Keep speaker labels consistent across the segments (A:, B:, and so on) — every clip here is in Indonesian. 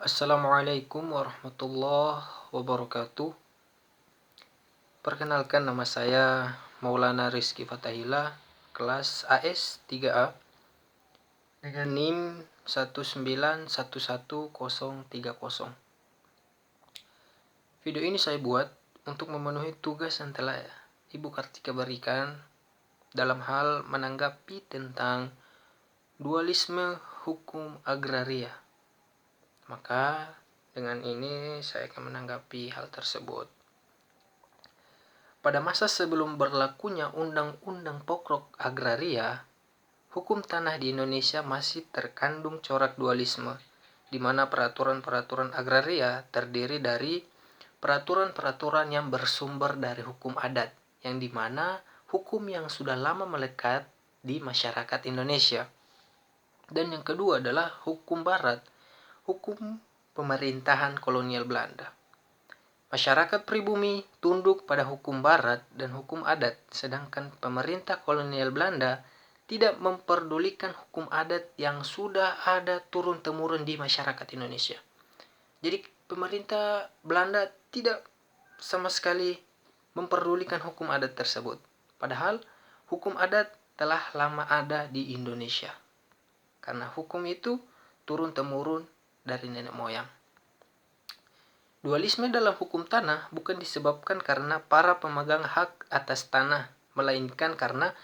A: Assalamualaikum warahmatullahi wabarakatuh. Perkenalkan, nama saya Maulana Rizky Fatahila, kelas AS 3A dengan NIM 1911030. Video ini saya buat untuk memenuhi tugas yang telah Ibu Kartika berikan dalam hal menanggapi tentang dualisme hukum agraria. Maka dengan ini saya akan menanggapi hal tersebut. Pada masa sebelum berlakunya Undang-Undang Pokok Agraria, hukum tanah di Indonesia masih terkandung corak dualisme, di mana peraturan-peraturan agraria terdiri dari peraturan-peraturan yang bersumber dari hukum adat, yang dimana hukum yang sudah lama melekat di masyarakat Indonesia. Dan yang kedua adalah hukum barat, hukum pemerintahan kolonial Belanda. Masyarakat pribumi tunduk pada hukum barat dan hukum adat, sedangkan pemerintah kolonial Belanda tidak memperdulikan hukum adat yang sudah ada turun-temurun di masyarakat Indonesia. Jadi pemerintah Belanda tidak sama sekali memperdulikan hukum adat tersebut. Padahal hukum adat telah lama ada di Indonesia. Karena hukum itu turun-temurun dari nenek moyang. Dualisme dalam hukum tanah bukan disebabkan karena para pemegang hak atas tanah, melainkan karena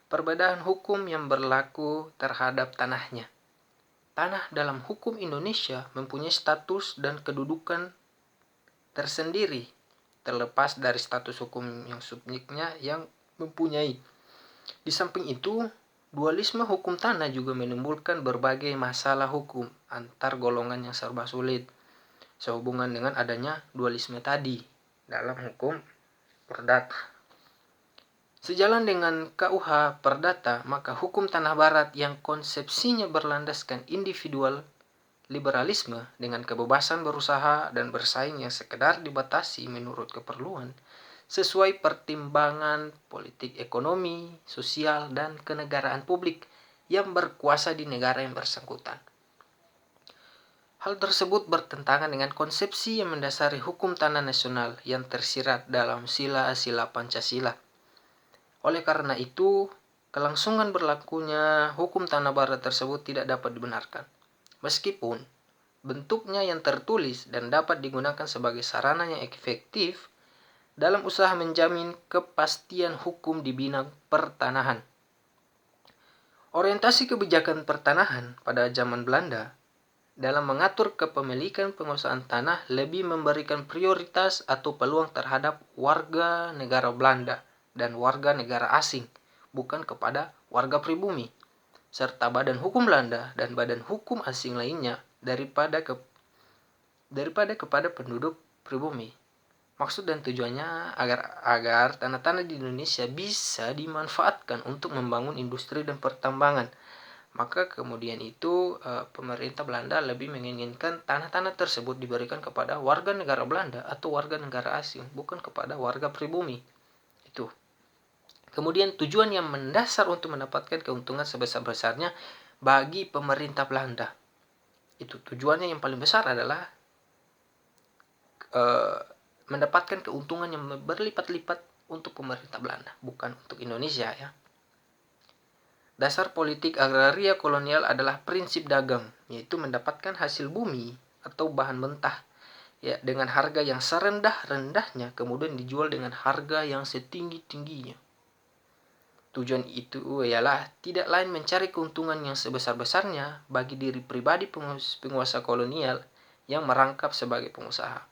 A: perbedaan hukum yang berlaku terhadap tanahnya. Tanah dalam hukum Indonesia mempunyai status dan kedudukan tersendiri, terlepas dari status hukum yang subjeknya yang mempunyai. Di samping itu, dualisme hukum tanah juga menimbulkan berbagai masalah hukum antar golongan yang serba sulit, sehubungan dengan adanya dualisme tadi dalam hukum perdata. Sejalan dengan KUH Perdata, maka hukum tanah barat yang konsepsinya berlandaskan individual liberalisme dengan kebebasan berusaha dan bersaing yang sekedar dibatasi menurut keperluan sesuai pertimbangan politik ekonomi, sosial, dan kenegaraan publik yang berkuasa di negara yang bersangkutan. Hal tersebut bertentangan dengan konsepsi yang mendasari hukum tanah nasional yang tersirat dalam sila-sila Pancasila. Oleh karena itu, kelangsungan berlakunya hukum tanah barat tersebut tidak dapat dibenarkan. Meskipun bentuknya yang tertulis dan dapat digunakan sebagai sarana yang efektif dalam usaha menjamin kepastian hukum di bidang pertanahan. Orientasi kebijakan pertanahan pada zaman Belanda dalam mengatur kepemilikan penguasaan tanah lebih memberikan prioritas atau peluang terhadap warga negara Belanda dan warga negara asing, bukan kepada warga pribumi, serta badan hukum Belanda dan badan hukum asing lainnya daripada kepada penduduk pribumi. Maksud dan tujuannya agar tanah-tanah di Indonesia bisa dimanfaatkan untuk membangun industri dan pertambangan. Maka kemudian itu pemerintah Belanda lebih menginginkan tanah-tanah tersebut diberikan kepada warga negara Belanda atau warga negara asing, bukan kepada warga pribumi. Itu. Kemudian tujuan yang mendasar untuk mendapatkan keuntungan sebesar-besarnya bagi pemerintah Belanda. Itu tujuannya yang paling besar adalah mendapatkan keuntungan yang berlipat-lipat untuk pemerintah Belanda, bukan untuk Indonesia ya. Dasar politik agraria kolonial adalah prinsip dagang, yaitu mendapatkan hasil bumi atau bahan mentah ya dengan harga yang serendah-rendahnya, kemudian dijual dengan harga yang setinggi-tingginya. Tujuan itu ialah tidak lain mencari keuntungan yang sebesar-besarnya bagi diri pribadi penguasa kolonial yang merangkap sebagai pengusaha.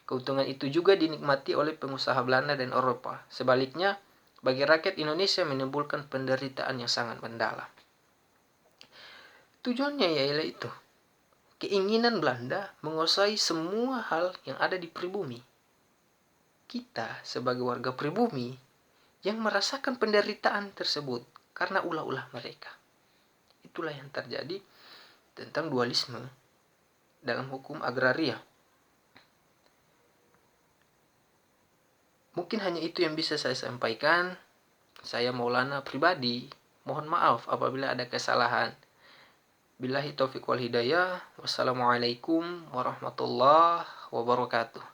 A: Keuntungan itu juga dinikmati oleh pengusaha Belanda dan Eropa. Sebaliknya, bagi rakyat Indonesia menimbulkan penderitaan yang sangat mendalam. Tujuannya ialah itu. Keinginan Belanda menguasai semua hal yang ada di pribumi. Kita sebagai warga pribumi yang merasakan penderitaan tersebut karena ulah-ulah mereka. Itulah yang terjadi tentang dualisme dalam hukum agraria. Mungkin hanya itu yang bisa saya sampaikan. Saya Maulana pribadi, mohon maaf apabila ada kesalahan. Billahi taufiq wal hidayah. Wassalamualaikum warahmatullahi wabarakatuh.